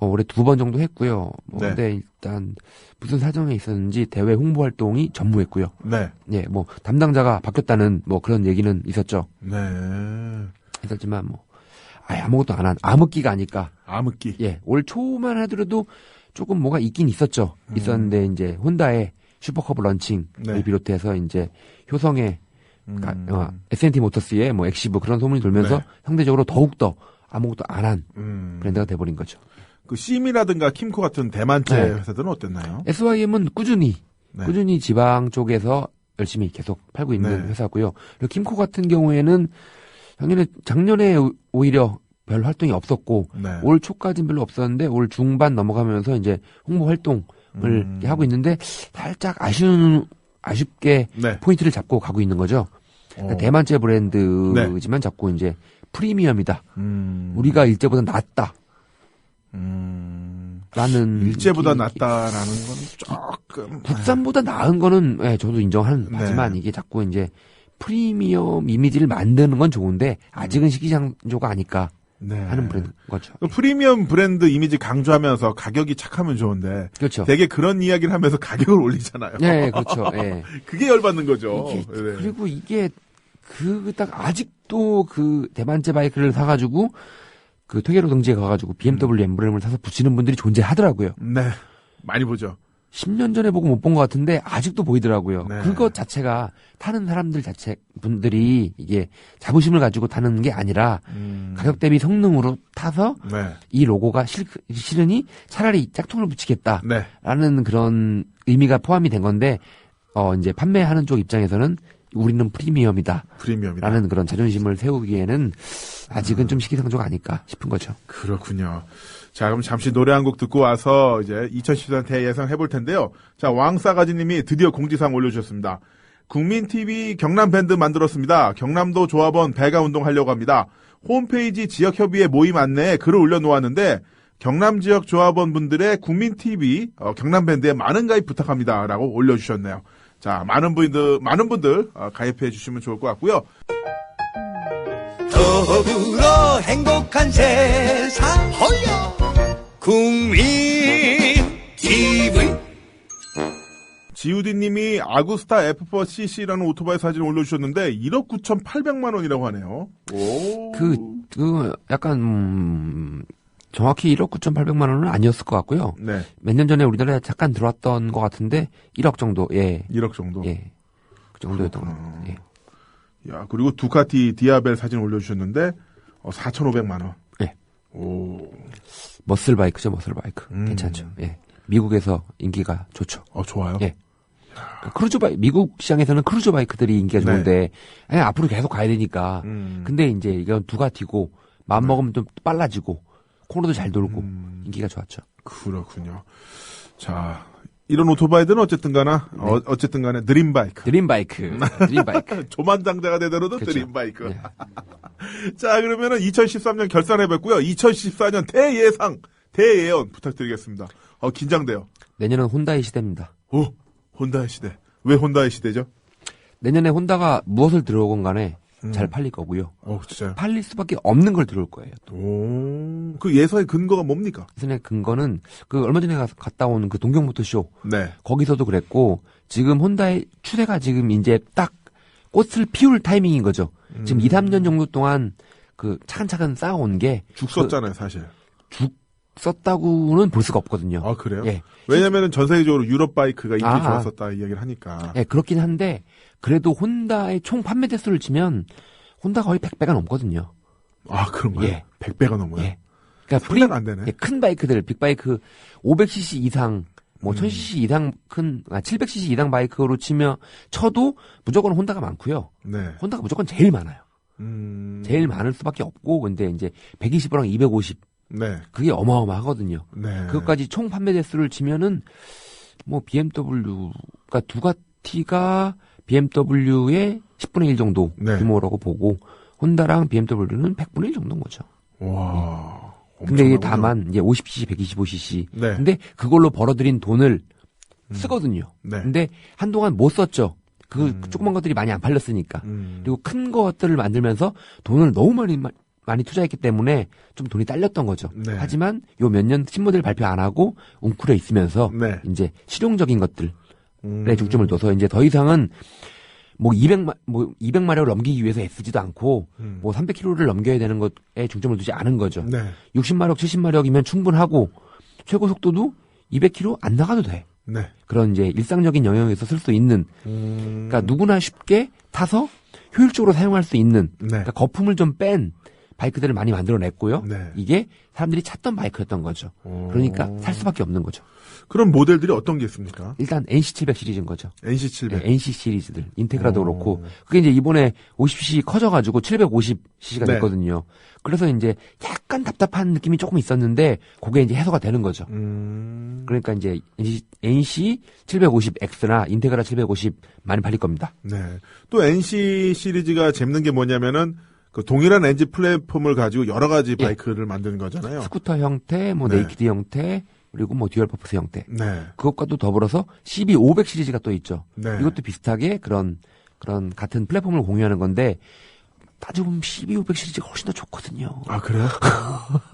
올해 2번 정도 했고요. 네. 근데 일단 무슨 사정에 있었는지 대외 홍보 활동이 전무했고요. 네. 예, 뭐 담당자가 바뀌었다는 뭐 그런 얘기는 있었죠. 네. 있었지만 뭐 아무것도 안 한 암흑기가 아닐까. 암흑기. 예, 올 초만 하더라도 조금 뭐가 있긴 있었죠. 있었는데 이제 혼다의 슈퍼커브 런칭을 네. 비롯해서 이제 효성의 S&T 모터스의 뭐 엑시브 그런 소문이 돌면서 네. 상대적으로 더욱더 아무것도 안 한 브랜드가 돼버린 거죠. 그 심이라든가 킴코 같은 대만제 네. 회사들은 어땠나요? SYM은 꾸준히 네. 지방 쪽에서 열심히 계속 팔고 있는 네. 회사고요. 그리고 킴코 같은 경우에는 작년에 오히려 별 활동이 없었고 네. 올 초까지는 별로 없었는데 올 중반 넘어가면서 이제 홍보 활동을 하고 있는데 살짝 아쉽게 네. 포인트를 잡고 가고 있는 거죠. 그러니까 대만제 브랜드지만 자꾸 이제 프리미엄이다. 우리가 일제보다 낫다. 라는 일제보다 낫다라는 건 조금 국산보다 나은 거는 예, 저도 인정하지만 이게 자꾸 이제 프리미엄 이미지를 만드는 건 좋은데 아직은 시기상조가 아닐까 네. 하는 브랜드인 거죠. 그 프리미엄 브랜드 이미지 강조하면서 가격이 착하면 좋은데 그렇죠. 되게 그런 이야기를 하면서 가격을 올리잖아요. 네, 그렇죠. 예. 그게 열받는 거죠. 네. 네. 그리고 이게 딱 아직도 그 대만제 바이크를 사가지고 그 퇴계로 등지에 가가지고 BMW 엠블렘을 사서 붙이는 분들이 존재하더라고요. 네. 많이 보죠. 10년 전에 보고 못 본 것 같은데 아직도 보이더라고요. 네. 그것 자체가 타는 사람들 분들이 이게 자부심을 가지고 타는 게 아니라 가격 대비 성능으로 타서 네. 이 로고가 싫으니 차라리 짝퉁을 붙이겠다. 네. 라는 그런 의미가 포함이 된 건데, 이제 판매하는 쪽 입장에서는 우리는 프리미엄이다. 프리미엄이다. 라는 그런 자존심을 세우기에는 아직은 좀 시기상조가 아닐까 싶은 거죠. 그렇군요. 자, 그럼 잠시 노래 한 곡 듣고 와서 이제 2014년 대예상 해볼 텐데요. 자, 왕싸가지님이 드디어 공지사항 올려주셨습니다. 국민TV 경남밴드 만들었습니다. 경남도 조합원 배가 운동하려고 합니다. 홈페이지 지역협의회 모임 안내에 글을 올려놓았는데 경남 지역 조합원 분들의 국민TV 경남밴드에 많은 가입 부탁합니다. 라고 올려주셨네요. 자, 많은 분들 가입해 주시면 좋을 것 같고요. 더불어 행복한 세상 국민 TV 지우디님이 아구스타 F4CC라는 오토바이 사진을 올려주셨는데 1억 9,800만 원이라고 하네요. 오. 약간 정확히 1억 9,800만 원은 아니었을 것 같고요. 네. 몇 년 전에 우리나라에 잠깐 들어왔던 것 같은데 1억 정도. 예. 1억 정도. 예. 그 정도였던 것 같아요. 예. 야, 그리고 두카티 디아벨 사진 올려주셨는데 4,500만 원. 예. 오. 머슬 바이크죠, 머슬 바이크. 괜찮죠. 예. 미국에서 인기가 좋죠. 좋아요. 예. 크루즈 바이크, 미국 시장에서는 크루즈 바이크들이 인기가 좋은데, 앞으로 계속 가야 되니까. 근데 이제 이건 두가티고, 마음 먹으면 좀 빨라지고, 코너도 잘 돌고, 인기가 좋았죠. 그렇군요. 자, 이런 오토바이들은 어쨌든 가나, 어쨌든 간에 드림바이크. 드림바이크. 조만장자가 되더라도 그렇죠. 드림바이크. 네. 자, 그러면은 2013년 결산해봤고요. 2014년 대예상, 부탁드리겠습니다. 긴장돼요. 내년은 혼다의 시대입니다. 오, 혼다의 시대. 왜 혼다의 시대죠? 내년에 혼다가 무엇을 들어오건 간에 잘 팔릴 거고요. 진짜요? 팔릴 수밖에 없는 걸 들어올 거예요. 오, 그 예서의 근거가 뭡니까? 예전의 근거는 얼마 전에 갔다 온 그 동경모터쇼. 네. 거기서도 그랬고, 지금 혼다의 추세가 지금 이제 딱 꽃을 피울 타이밍인 거죠. 지금 2, 3년 정도 동안 차근차근 쌓아온 게. 죽 썼잖아요, 사실. 죽 썼다고는 볼 수가 없거든요. 아, 그래요? 예. 왜냐면은 전 세계적으로 유럽 바이크가 인기 좋았었다 이 얘기를 하니까. 예, 그렇긴 한데, 그래도 혼다의 총 판매 대수를 치면, 혼다 거의 100배가 넘거든요. 아, 그런가요? 예. 100배가 넘어요? 예. 그러니까 상대가 안 되네. 예, 큰 바이크들, 빅바이크, 500cc 이상, 1000cc 이상 700cc 이상 바이크로 쳐도 무조건 혼다가 많고요. 네. 혼다가 무조건 제일 많아요. 제일 많을 수밖에 없고, 근데 이제 120이랑 250. 네. 그게 어마어마하거든요. 네. 그것까지 총 판매 대수를 치면은, BMW가 두가티가 BMW의 10분의 1 정도 규모라고 보고, 혼다랑 BMW는 100분의 1 정도인 거죠. 와. 근데 이게 다만, 이제 50cc, 125cc. 네. 근데 그걸로 벌어들인 돈을 쓰거든요. 네. 근데 한동안 못 썼죠. 조그만 것들이 많이 안 팔렸으니까. 그리고 큰 것들을 만들면서 돈을 너무 많이 투자했기 때문에 좀 돈이 딸렸던 거죠. 네. 하지만 요 몇 년 신모델 발표 안 하고 웅크려 있으면서 네. 이제 실용적인 것들에 중점을 둬서 이제 더 이상은 200마력을 넘기기 위해서 애쓰지도 않고 300km를 넘겨야 되는 것에 중점을 두지 않은 거죠. 네. 60마력, 70마력이면 충분하고 최고 속도도 200km 안 나가도 돼. 네. 그런 이제 일상적인 영역에서 쓸 수 있는 그러니까 누구나 쉽게 타서 효율적으로 사용할 수 있는 그러니까 거품을 좀 뺀 바이크들을 많이 만들어냈고요. 네. 이게 사람들이 찾던 바이크였던 거죠. 그러니까 살 수밖에 없는 거죠. 그런 모델들이 어떤 게 있습니까? 일단 NC700 시리즈인 거죠. NC700. 네, NC 시리즈들. 인테그라도 그렇고. 그게 이제 이번에 50cc 커져가지고 750cc가 네. 됐거든요. 그래서 이제 약간 답답한 느낌이 조금 있었는데 그게 이제 해소가 되는 거죠. 그러니까 이제 NC 750X나 인테그라 750 많이 팔릴 겁니다. 네. 또 NC 시리즈가 재밌는 게 뭐냐면은 그 동일한 엔진 플랫폼을 가지고 여러 가지 바이크를 만드는 거잖아요. 스쿠터 형태, 네이키드 형태, 그리고 듀얼 퍼포스 형태. 네. 그것과도 더불어서 CB500 시리즈가 또 있죠. 네. 이것도 비슷하게 그런 같은 플랫폼을 공유하는 건데 따지고 보면 CB500 시리즈가 훨씬 더 좋거든요. 아, 그래요?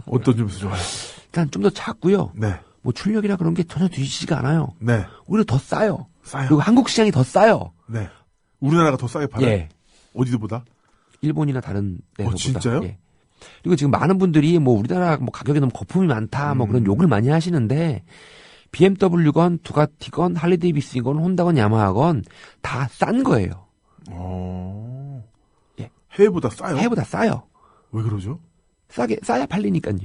어떤 점에서 좋아요? 일단 좀 더 작고요. 네. 출력이나 그런 게 전혀 뒤지지가 않아요. 네. 오히려 더 싸요. 싸요. 그리고 한국 시장이 더 싸요. 네. 우리나라가 더 싸게 팔아요? 예. 어디보다? 일본이나 다른 데서보다. 진짜요? 예. 그리고 지금 많은 분들이 우리나라 가격이 너무 거품이 많다 그런 욕을 많이 하시는데 BMW건 두가티건 할리데이비스건 혼다건 야마하건 다 싼 거예요. 예. 해외보다 싸요? 해외보다 싸요. 왜 그러죠? 싸야 팔리니까요.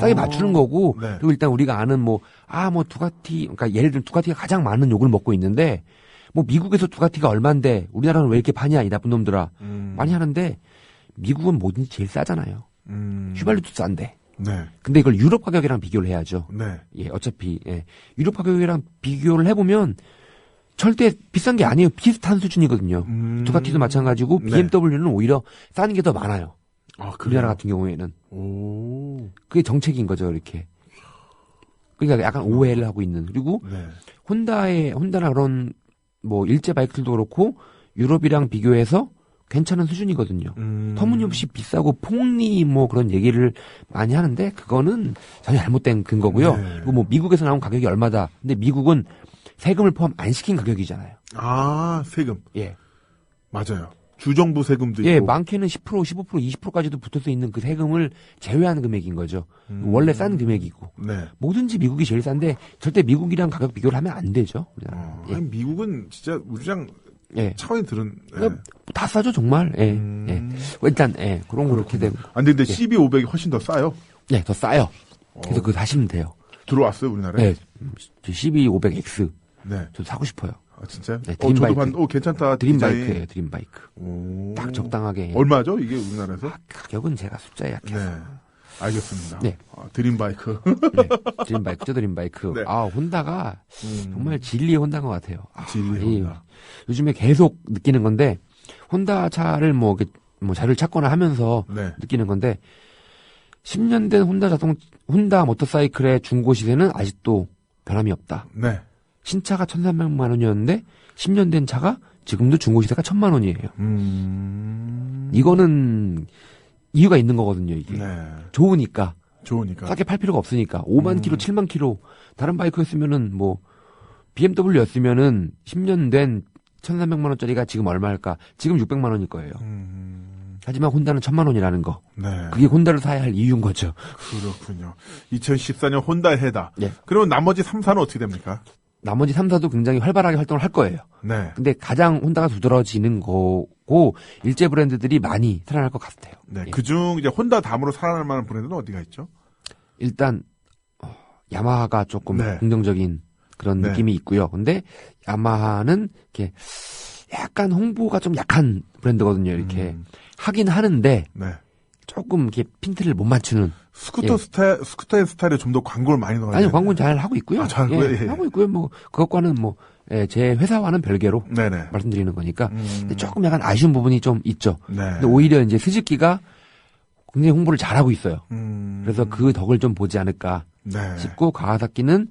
싸게 맞추는 거고 네. 그리고 일단 우리가 아는 두가티 그러니까 예를 들면 두가티가 가장 많은 욕을 먹고 있는데 미국에서 두가티가 얼만데 우리나라는 왜 이렇게 파냐 이 나쁜 놈들아 많이 하는데 미국은 뭐든지 제일 싸잖아요. 휘발유도 싼데. 네. 근데 이걸 유럽 가격이랑 비교를 해야죠. 네. 예, 어차피 유럽 가격이랑 비교를 해보면 절대 비싼 게 아니에요. 비슷한 수준이거든요. 두가티도 마찬가지고 BMW는 오히려 싼 게 더 많아요. 아, 우리나라 같은 경우에는. 그게 정책인 거죠, 이렇게. 그러니까 약간 오해를 하고 있는. 그리고 혼다나 그런 일제 바이크들도 그렇고 유럽이랑 비교해서 괜찮은 수준이거든요. 터무니없이 비싸고 폭리 그런 얘기를 많이 하는데 그거는 전혀 잘못된 근거고요. 네. 그리고 미국에서 나온 가격이 얼마다. 근데 미국은 세금을 포함 안 시킨 가격이잖아요. 아, 세금. 예. 맞아요. 주정부 세금도 있고. 예, 많게는 10%, 15%, 20%까지도 붙어서 있는 그 세금을 제외한 금액인 거죠. 원래 싼 금액이고. 네. 뭐든지 미국이 제일 싼데 절대 미국이랑 가격 비교를 하면 안 되죠. 예. 아니, 미국은 진짜 우리랑 예. 차원이 들은. 다 싸죠, 정말. 예. 예. 일단, 예. 그런 거 그렇게 되고. 아니, 근데 CB500이 훨씬 더 싸요. 예, 더 싸요. 그래서 그거 사시면 돼요. 들어왔어요, 우리나라에? 네. CB500X. 네. 저도 사고 싶어요. 아, 진짜요? 네, 저도 드림바이크. 괜찮다. 드림바이크예요, 드림바이크. 오. 딱 적당하게. 얼마죠, 이게 우리나라에서? 가격은 제가 숫자에 약해서. 네. 알겠습니다. 네. 드림바이크. 네. 드림바이크죠, 드림바이크. 네. 혼다가 정말 진리의 혼다인 것 같아요. 진리의 혼다. 요즘에 계속 느끼는 건데, 혼다 차를 자료를 찾거나 하면서 네. 느끼는 건데, 10년 된 혼다 모터사이클의 중고 시세는 아직도 변함이 없다. 네. 신차가 1,300만 원이었는데 10년 된 차가 지금도 중고 시세가 1,000만 원이에요. 이거는 이유가 있는 거거든요, 이게. 네. 좋으니까. 좋으니까. 싸게 팔 필요가 없으니까. 5만 킬로, 7만 킬로. 다른 바이크였으면은 BMW였으면은 10년 된 1,300만 원짜리가 지금 얼마일까? 지금 600만 원일 거예요. 하지만 혼다는 1,000만 원이라는 거. 네. 그게 혼다를 사야 할 이유인 거죠. 그렇군요. 2014년 혼다 해다. 예. 그러면 나머지 3사는 어떻게 됩니까? 나머지 3사도 굉장히 활발하게 활동을 할 거예요. 네. 근데 가장 혼다가 두드러지는 거고 일제 브랜드들이 많이 살아날 것 같아요. 네. 예. 그중 이제 혼다 다음으로 살아날 만한 브랜드는 어디가 있죠? 일단 야마하가 조금 네. 긍정적인 그런 네. 느낌이 있고요. 근데 야마하는 이렇게 약간 홍보가 좀 약한 브랜드거든요. 이렇게 하긴 하는데 네. 조금 이렇게 핀트를 못 맞추는. 스쿠터의 스타일에 좀 더 광고를 많이 넣어야 아니요, 되는데. 광고는 잘 하고 있고요. 아, 잘, 예. 하고 있고요. 그것과는 제 회사와는 별개로 네네. 말씀드리는 거니까. 근데 조금 약간 아쉬운 부분이 좀 있죠. 네. 근데 오히려 이제 스즈키가 굉장히 홍보를 잘하고 있어요. 그래서 그 덕을 좀 보지 않을까 네. 싶고, 가와사키는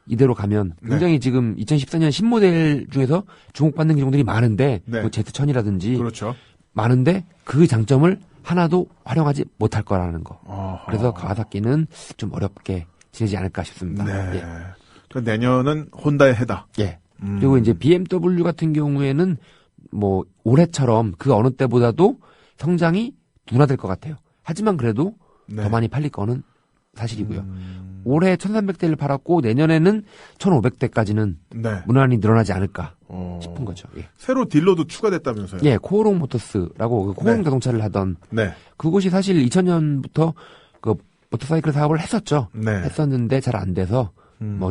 이대로 가면 굉장히 지금 2014년 신모델 중에서 주목받는 기종들이 많은데, 네. 뭐 Z1000이라든지 그렇죠. 많은데 그 장점을 하나도 활용하지 못할 거라는 거. 어허. 그래서 가와사키는 좀 어렵게 지내지 않을까 싶습니다. 네. 예. 그럼 내년은 혼다의 해다. 예. 그리고 이제 BMW 같은 경우에는 올해처럼 그 어느 때보다도 성장이 둔화될 것 같아요. 하지만 그래도 네. 더 많이 팔릴 거는 사실이고요. 올해 1,300대를 팔았고 내년에는 1,500대까지는 네. 무난히 늘어나지 않을까 싶은 거죠. 예. 새로 딜러도 추가됐다면서요? 예, 코오롱 모터스라고 코오롱 네. 자동차를 하던 네. 그곳이 사실 2000년부터 그 모터사이클 사업을 했었죠. 네. 했었는데 잘 안 돼서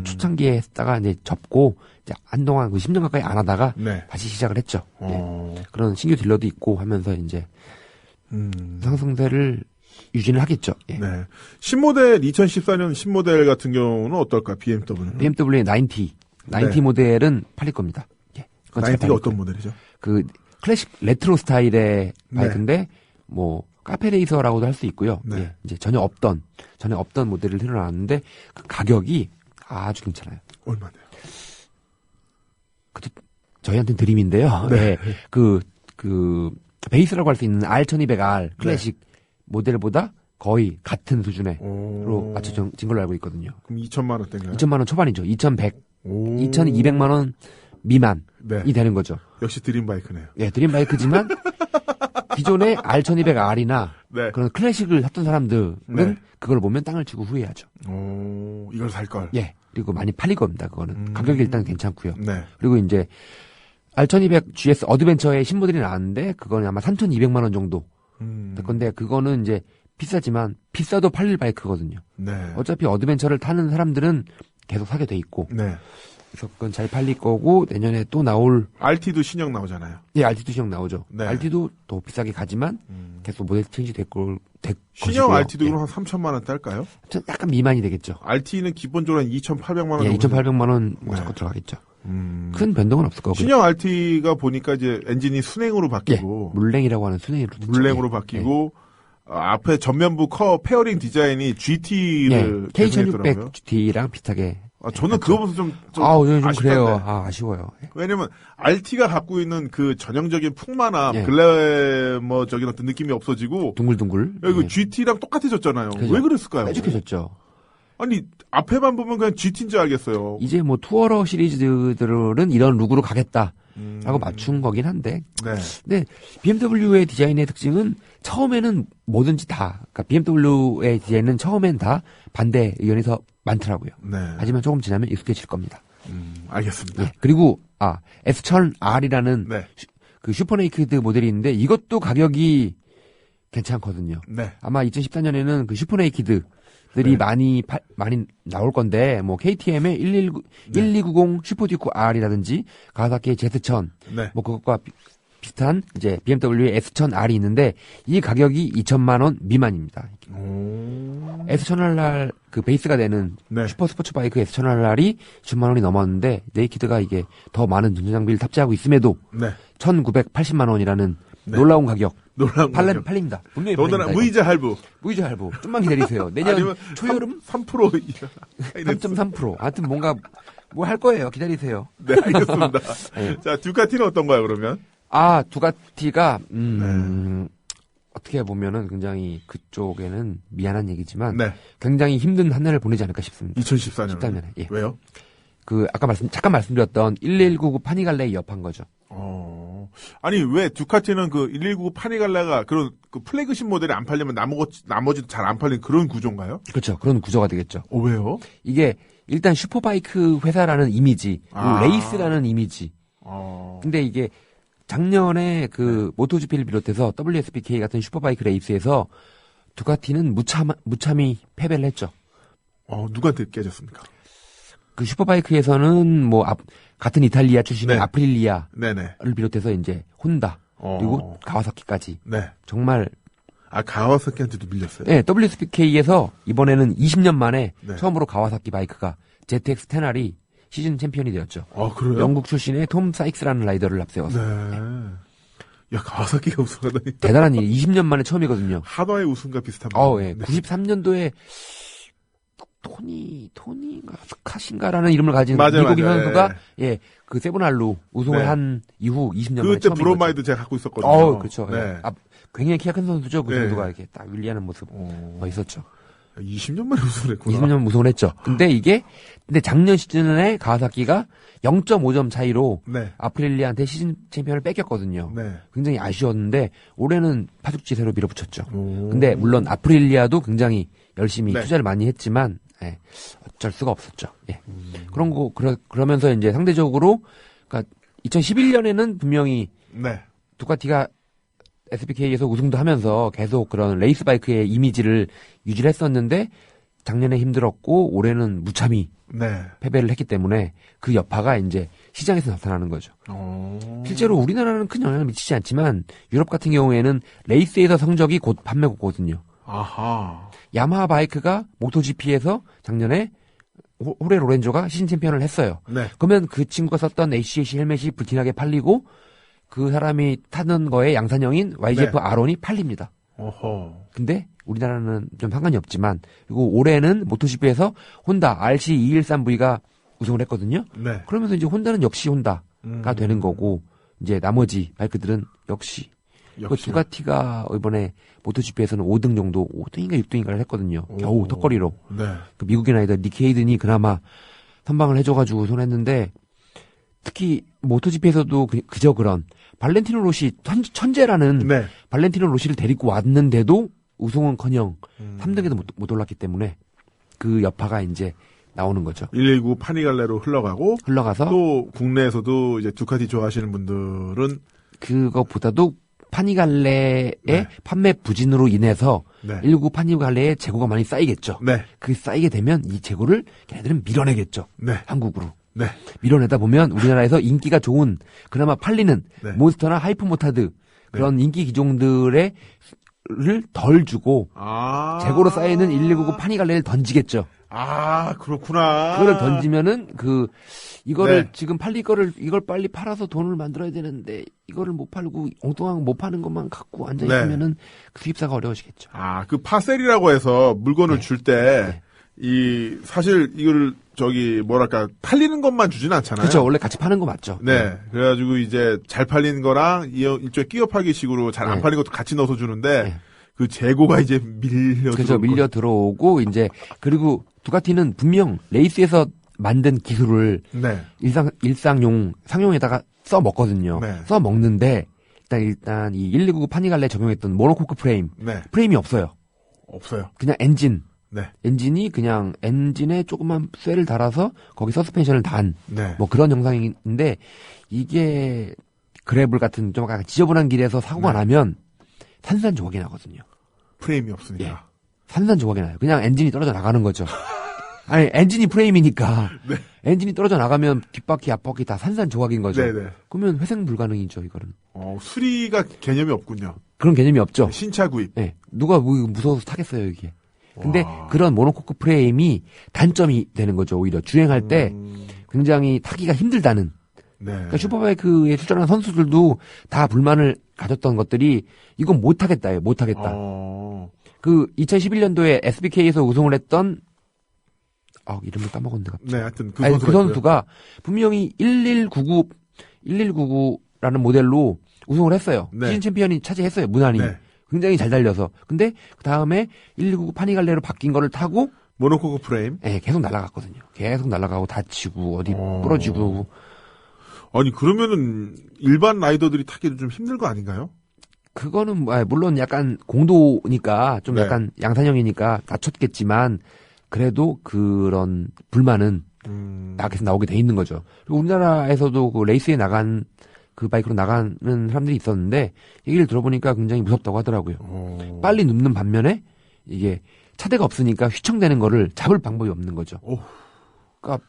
초창기에 했다가 이제 접고 이제 한동안 10년 가까이 안 하다가 네. 다시 시작을 했죠. 어. 예. 그런 신규 딜러도 있고 하면서 이제 상승세를 유지를 하겠죠. 예. 네. 신모델 2014년 신모델 같은 경우는 어떨까? BMW는? BMW의 90 네. 모델은 팔릴 겁니다. 예. 그건 잘 90가 팔릴 어떤 거예요. 모델이죠? 그 클래식 레트로 스타일의 네. 바이크인데 카페레이서라고도 할 수 있고요. 네. 예. 이제 전혀 없던 모델을 들여놨는데 그 가격이 아주 괜찮아요. 얼마네요? 저희한테는 드림인데요. 네. 예. 그 베이스라고 할 수 있는 R1200R 클래식 모델보다 거의 같은 수준으로 맞춰진 걸로 알고 있거든요. 그럼 2천만 원대인가요? 2천만 원 초반이죠. 2,100, 오. 2,200만 원 미만이 네. 되는 거죠. 역시 드림바이크네요. 예, 드림바이크지만 기존의 R1200R이나 네. 그런 클래식을 샀던 사람들은 네. 그걸 보면 땅을 치고 후회하죠. 오, 이걸 살 걸. 예. 그리고 많이 팔릴 겁니다. 그거는. 가격이 일단 괜찮고요. 네. 그리고 이제 R1200 GS 어드벤처의 신모델이 나왔는데 그거는 아마 3,200만 원 정도 될 건데 그거는 이제 비싸지만 비싸도 팔릴 바이크거든요. 네. 어차피 어드벤처를 타는 사람들은 계속 사게 돼 있고 네. 그래서 그건 잘 팔릴 거고 내년에 또 나올 RT도 신형 나오잖아요. 예, RT도 신형 나오죠. 네. RT도 더 비싸게 가지만 계속 모델 체인지 될 신형 것이고요. RT도 예. 그럼 한 3천만 원대 할까요? 좀 약간 미만이 되겠죠. RT는 기본적으로 한 2,800만 원 예, 정도. 2,800만 원 네. 무조건 들어가겠죠. 큰 변동은 없을 거고요. 신형 RT가 보니까 이제 엔진이 순행으로 예, 바뀌고 물냉이라고 하는 순행으로 듣죠. 물냉으로 예. 바뀌고 앞에 전면부 페어링 디자인이 GT를 예, K1600 GT랑 비슷하게. 저는 그거 보면서 좀 요즘 아쉽던데. 그래요. 아쉬워요. 예. 왜냐면 RT가 갖고 있는 그 전형적인 풍마나 예. 글래머적인 어떤 느낌이 없어지고 둥글둥글. 여기 예. GT랑 똑같아졌잖아요. 그죠. 왜 그랬을까요? 빼죽해졌죠. 아니, 앞에만 보면 그냥 GT인 줄 알겠어요. 이제 뭐 투어러 시리즈들은 이런 룩으로 가겠다라고 맞춘 거긴 한데. 네. 근데 BMW의 디자인의 특징은 처음에는 뭐든지 다, 그러니까 BMW의 디자인은 처음엔 다 반대 의견이 더 많더라고요. 네. 하지만 조금 지나면 익숙해질 겁니다. 알겠습니다. 예. 그리고 S1000R이라는 네. 그 슈퍼네이키드 모델이 있는데 이것도 가격이 괜찮거든요. 네. 아마 2014년에는 그 슈퍼네이키드들이 많이 나올 건데 뭐 KTM의 1290 슈퍼듀크 R이라든지 가와사키의 Z1000 네. 뭐 그것과 비슷한 이제 BMW의 S1000R이 있는데 이 가격이 2천만 원 미만입니다. S1000R 그 베이스가 되는 네. 슈퍼 스포츠 바이크 S1000R이 10만 원이 넘었는데 네이키드가 이게 더 많은 전자 장비를 탑재하고 있음에도 네. 1,980만 원이라는 네. 놀라운 가격. 놀라운 가격. 팔립니다. 분명히 더군다나 팔립니다. 무이자 할부. 무이자 할부. 좀만 기다리세요. 내년 아니면 초여름 3% 3.3%. 하여튼 뭔가 뭐 할 거예요. 기다리세요. 네, 알겠습니다. 네. 자, 듀카티는 어떤가요, 그러면? 두카티가 어떻게 보면은 굉장히 그쪽에는 미안한 얘기지만 네. 굉장히 힘든 한 해를 보내지 않을까 싶습니다. 2014년. 14년에. 예. 왜요? 그 아까 잠깐 말씀드렸던 1199 파니갈레에 옆한 거죠. 아니, 왜 듀카티는 그 1199 파니갈레가 그런 그 플래그십 모델이 안 팔리면 나머지도 잘 안 팔리는 그런 구조인가요? 그렇죠. 그런 구조가 되겠죠. 왜요? 이게 일단 슈퍼바이크 회사라는 이미지, 그리고 레이스라는 이미지. 근데 이게 작년에 그 모토GP를 비롯해서 WSBK 같은 슈퍼바이크 레이스에서 두카티는 무참히 패배를 했죠. 누구한테 깨졌습니까? 그 슈퍼바이크에서는 뭐 같은 이탈리아 출신의 네. 아프릴리아를 네네. 비롯해서 이제 혼다 그리고 가와사키까지 네. 정말 가와사키한테도 밀렸어요. 네, WSBK에서 이번에는 20년 만에 네. 처음으로 가와사키 바이크가 ZX-10R이 시즌 챔피언이 되었죠. 그래요? 영국 출신의 톰 사이크스라는 라이더를 앞세워서. 네. 야, 가와사키가 우승하다니. 대단한 일. 20년 만에 처음이거든요. 한화의 우승과 비슷한. 예. 네. 93년도에 토니인가 스카신가라는 이름을 가진 맞아요, 미국인 맞아요. 선수가 그 세븐알로 우승을 네. 한 이후 20년 만에 그때 처음인 브로마이드 거죠. 제가 갖고 있었거든요. 그렇죠. 네. 예. 굉장히 키가 큰 선수죠. 그 네. 선수가 이렇게 딱 윌리하는 모습 있었죠. 20년 만에 우승을 했구나. 20년 우승을 했죠. 근데 작년 시즌에 가와사키가 0.5점 차이로 네. 아프릴리아한테 시즌 챔피언을 뺏겼거든요. 네. 굉장히 아쉬웠는데 올해는 파죽지세로 밀어붙였죠. 근데 물론 아프릴리아도 굉장히 열심히 네. 투자를 많이 했지만 어쩔 수가 없었죠. 예. 그러면서 이제 상대적으로 그러니까 2011년에는 분명히 네. 두카티가 SBK에서 우승도 하면서 계속 그런 레이스 바이크의 이미지를 유지를 했었는데 작년에 힘들었고 올해는 무참히 네. 패배를 했기 때문에 그 여파가 이제 시장에서 나타나는 거죠. 실제로 우리나라는 큰 영향을 미치지 않지만 유럽 같은 경우에는 레이스에서 성적이 곧 판매고거든요. 아하. 야마하 바이크가 모토GP에서 작년에 호레 로렌조가 시즌 챔피언을 했어요. 네. 그러면 그 친구가 썼던 HCAC 헬멧이 불티나게 팔리고 그 사람이 타는 거에 양산형인 YGF 네. 아론이 팔립니다. 어허. 근데 우리나라는 좀 상관이 없지만 그리고 올해는 모토GP에서 혼다 RC213V가 우승을 했거든요. 네. 그러면서 이제 혼다는 역시 혼다가 되는 거고 이제 나머지 바이크들은 역시. 그 두카티가 이번에 모토GP에서는 5등 정도 5등인가 6등인가를 했거든요. 겨우 턱걸이로. 네. 그 미국인 아이들 니키 헤이든이 그나마 선방을 해줘가지고 우승했는데 특히 모토GP에서도 그저 그런 발렌티노 로시 천재라는 네. 발렌티노 로시를 데리고 왔는데도 우승은커녕 3등에도 못 올랐기 때문에 그 여파가 이제 나오는 거죠. 119 파니갈레로 흘러가서 또 국내에서도 이제 두카티 좋아하시는 분들은 그것보다도 파니갈레의 네. 판매 부진으로 인해서 네. 119 파니갈레의 재고가 많이 쌓이겠죠. 네. 그 쌓이게 되면 이 재고를 걔네들은 밀어내겠죠. 네. 한국으로. 네. 밀어내다 보면 우리나라에서 인기가 좋은 그나마 팔리는 네. 몬스터나 하이퍼 모타드 그런 인기 기종들을 덜 주고 재고로 쌓이는 1199 파니갈레를 던지겠죠. 그렇구나. 그거를 던지면은 이거를 네. 지금 팔릴 거를 이걸 빨리 팔아서 돈을 만들어야 되는데 이거를 못 팔고 엉뚱한 못 파는 것만 갖고 앉아 있으면은 수입사가 어려워지겠죠. 그 파셀이라고 해서 물건을 네. 줄 때 사실 이거를 팔리는 것만 주진 않잖아요. 그렇죠. 원래 같이 파는 거 맞죠. 네. 그래가지고 이제 잘 팔리는 거랑 일종의 끼어 팔기 식으로 잘 안 네. 팔린 것도 같이 넣어서 주는데 네. 그 재고가 이제 밀려 그렇죠. 밀려 들어오고 이제 그리고 두카티는 분명 레이스에서 만든 기술을 네. 일상용 상용에다가 써 먹거든요. 네. 써 먹는데 일단 이 1299 파니갈레 적용했던 모노코크 프레임이 없어요. 없어요. 그냥 엔진. 네. 엔진이 그냥 엔진에 조그만 쇠를 달아서 거기 서스펜션을 단 네. 뭐 그런 영상인데 이게 그래블 같은 좀 약간 지저분한 길에서 사고가 나면 산산조각이 나거든요. 프레임이 없으니까. 예. 산산조각이 나요. 그냥 엔진이 떨어져 나가는 거죠. 아니 엔진이 프레임이니까 네. 엔진이 떨어져 나가면 뒷바퀴 앞바퀴 다 산산조각인 거죠. 네네. 그러면 회생 불가능이죠 이거는. 수리가 개념이 없군요. 그런 개념이 없죠. 신차 구입. 네. 누가 뭐 무서워서 타겠어요 이게. 근데 그런 모노코크 프레임이 단점이 되는 거죠. 오히려 주행할 때 굉장히 타기가 힘들다는. 네. 그러니까 슈퍼바이크에 출전한 선수들도 다 불만을 가졌던 것들이 이건 못하겠다예요. 못하겠다. 그 2011년도에 SBK에서 우승을 했던 이름을 까먹었는데 갑자기. 네, 하여튼 그 선수가 분명히 1199라는 모델로 우승을 했어요. 네. 시즌 챔피언이 차지했어요. 무난히. 네. 굉장히 잘 달려서. 근데 그 다음에 1199 파니갈레로 바뀐 거를 타고 모노코크 프레임. 네, 계속 날아갔거든요. 계속 날아가고 다치고 어디 부러지고. 아니 그러면은 일반 라이더들이 타기도 좀 힘들 거 아닌가요? 그거는 물론 약간 공도니까 좀 네. 약간 양산형이니까 낮췄겠지만 그래도 그런 불만은 계속 나오게 돼 있는 거죠. 그리고 우리나라에서도 그 레이스에 나간 그 바이크로 나가는 사람들이 있었는데 얘기를 들어보니까 굉장히 무섭다고 하더라고요. 빨리 눕는 반면에 이게 차대가 없으니까 휘청대는 거를 잡을 방법이 없는 거죠. 그러니까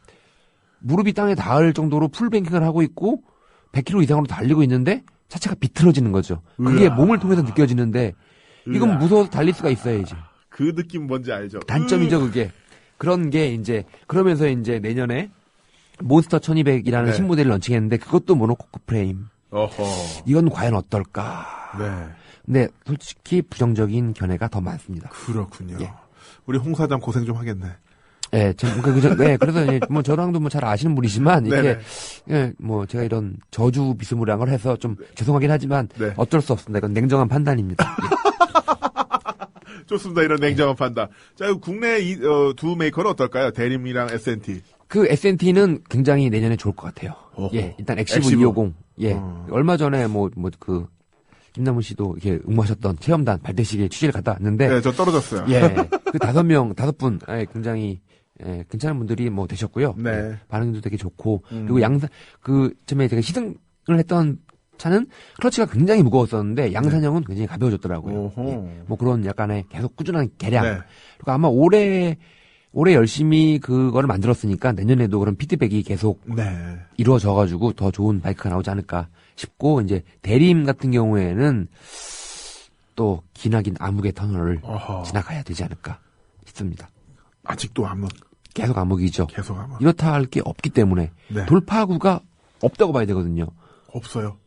무릎이 땅에 닿을 정도로 풀뱅킹을 하고 있고 100km 이상으로 달리고 있는데 차체가 비틀어지는 거죠. 그게 몸을 통해서 느껴지는데 이건 무서워서 달릴 수가 있어야지. 그 느낌 뭔지 알죠? 단점이죠, 그게. 그런 게 이제 그러면서 이제 내년에 몬스터 1200이라는 네. 신모델을 런칭했는데 그것도 모노코크 프레임. 어허. 이건 과연 어떨까? 네. 근데 솔직히 부정적인 견해가 더 많습니다. 그렇군요. 예. 우리 홍 사장 고생 좀 하겠네. 네, 그래서 뭐 저랑도 뭐 잘 아시는 분이지만 이게 네네. 예, 뭐 제가 이런 저주 비스무리한 걸 해서 좀 죄송하긴 하지만 네. 어쩔 수 없습니다. 이건 냉정한 판단입니다. 좋습니다. 이런 냉정한 판단. 자, 국내 두 메이커는 어떨까요? 대림이랑 S&T. 그 S&T는 굉장히 내년에 좋을 것 같아요. 어허. 예, 일단 엑시브 250. 예, 얼마 전에 그 김남훈 씨도 이렇게 응모하셨던 체험단 발대식에 취재를 갔다 왔는데, 네, 저 떨어졌어요. 예, 그 5분, 굉장히 괜찮은 분들이 뭐 되셨고요. 네. 예, 반응도 되게 좋고, 그리고 처음에 제가 시승을 했던 차는 클러치가 굉장히 무거웠었는데 양산형은 굉장히 가벼워졌더라고요. 예, 뭐 그런 약간의 계속 꾸준한 개량. 네. 그리고 아마 올해 열심히 그거를 만들었으니까 내년에도 그런 피드백이 계속 네. 이루어져가지고 더 좋은 바이크가 나오지 않을까 싶고, 이제 대림 같은 경우에는 또 기나긴 암흑의 터널을 지나가야 되지 않을까 싶습니다. 아직도 암흑. 계속 암흑이죠. 계속 암흑. 이렇다 할 게 없기 때문에 네. 돌파구가 없다고 봐야 되거든요. 없어요.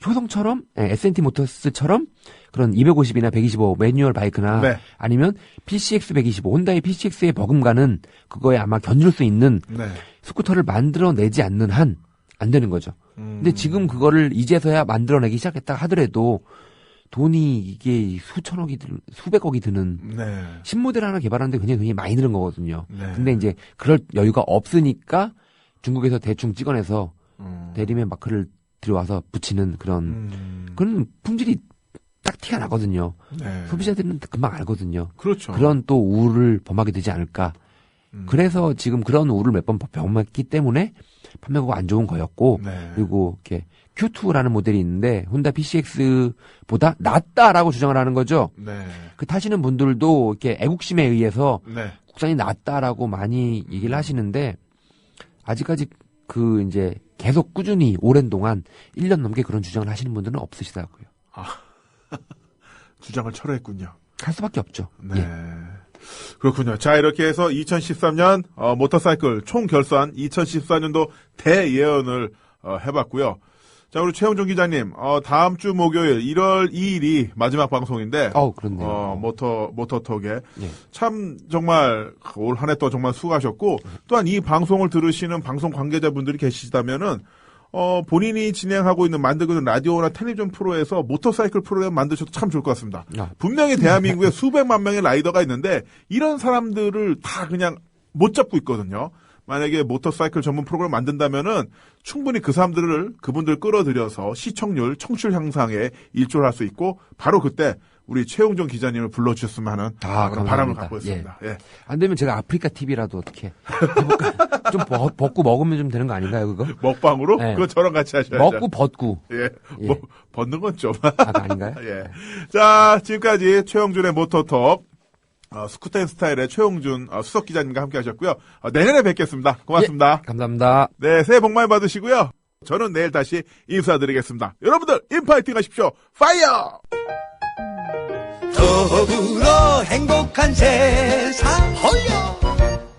효성처럼 S&T 모터스처럼 그런 250이나 125 매뉴얼 바이크나 네. 아니면 PCX 125 혼다의 PCX의 버금가는 그거에 아마 견줄 수 있는 네. 스쿠터를 만들어내지 않는 한 안 되는 거죠. 근데 지금 그거를 이제서야 만들어내기 시작했다 하더라도 돈이 이게 수백억이 드는 네. 신모델 하나 개발하는데 굉장히 많이 드는 거거든요. 네. 근데 이제 그럴 여유가 없으니까 중국에서 대충 찍어내서 대림의 마크를 들여와서 붙이는 그런 품질이 딱 티가 나거든요. 네. 소비자들은 금방 알거든요. 그렇죠. 그런 또 우를 범하게 되지 않을까. 그래서 지금 그런 우를 몇 번 범했기 때문에 판매가 안 좋은 거였고, 네. 그리고 이렇게 Q2라는 모델이 있는데 혼다 PCX보다 낫다라고 주장을 하는 거죠. 네. 그 타시는 분들도 이렇게 애국심에 의해서 네. 국산이 낫다라고 많이 얘기를 하시는데 아직까지 그 이제 계속 꾸준히 오랜 동안 1년 넘게 그런 주장을 하시는 분들은 없으시더라고요. 주장을 철회했군요. 할 수밖에 없죠. 네. 예. 그렇군요. 자, 이렇게 해서 2013년 모터사이클 총 결산 2014년도 대예언을 해봤고요. 자, 우리 최영종 기자님, 다음 주 목요일 1월 2일이 마지막 방송인데, 그렇네요. 모터톡에 예. 참 정말 올 한 해 또 정말 수고하셨고, 또한 이 방송을 들으시는 방송 관계자분들이 계시다면은 본인이 진행하고 있는 만들고 있는 라디오나 텔레비전 프로에서 모터사이클 프로그램 만드셔도 참 좋을 것 같습니다. 분명히 대한민국에 수백만 명의 라이더가 있는데 이런 사람들을 다 그냥 못 잡고 있거든요. 만약에 모터사이클 전문 프로그램 만든다면은 충분히 그분들 끌어들여서 시청률, 청취율 향상에 일조를 할 수 있고 바로 그때 우리 최용종 기자님을 불러주셨으면 하는 그런 바람을 갖고 있습니다. 예. 안 되면 제가 아프리카 TV라도 어떻게 해볼까? 좀 벗고 먹으면 좀 되는 거 아닌가요, 그거? 먹방으로? 네. 그거 저랑 같이 하셔야죠. 먹고 벗고. 예. 예. 뭐, 벗는 건 좀. 아닌가요? 예. 자, 지금까지 최용준의 모터톡. 스쿠터앤 스타일의 최용준 수석 기자님과 함께 하셨고요. 내년에 뵙겠습니다. 고맙습니다. 예, 감사합니다. 네, 새해 복 많이 받으시고요. 저는 내일 다시 인사드리겠습니다. 여러분들 인파이팅 하십시오. 파이어! 더불어 행복한 세상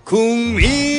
국민